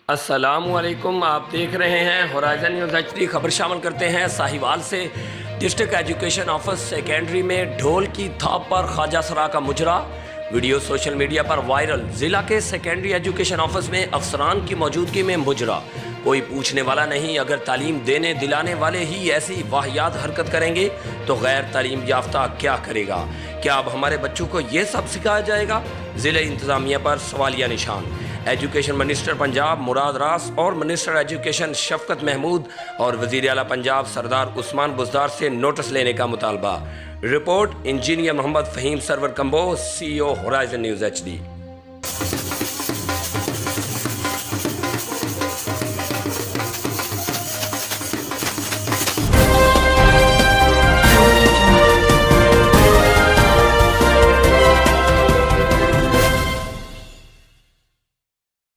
السلام علیکم، آپ دیکھ رہے ہیں ہورائزن نیوز HD۔ خبر شامل کرتے ہیں ساہیوال سے۔ ڈسٹرکٹ ایجوکیشن آفس سیکنڈری میں ڈھول کی تھاپ پر خواجہ سرا کا مجرا، ویڈیو سوشل میڈیا پر وائرل۔ ضلع کے سیکنڈری ایجوکیشن آفس میں افسران کی موجودگی میں مجرا، کوئی پوچھنے والا نہیں۔ اگر تعلیم دینے دلانے والے ہی ایسی واہیات حرکت کریں گے تو غیر تعلیم یافتہ کیا کرے گا؟ کیا اب ہمارے بچوں کو یہ سب سکھایا جائے گا؟ ضلع انتظامیہ پر سوالیہ نشان۔ ایجوکیشن منسٹر پنجاب مراد راس اور منسٹر ایجوکیشن شفقت محمود اور وزیر اعلیٰ پنجاب سردار عثمان بزدار سے نوٹس لینے کا مطالبہ۔ رپورٹ انجینئر محمد فہیم سرور Kumbo, CEO horizon news HD۔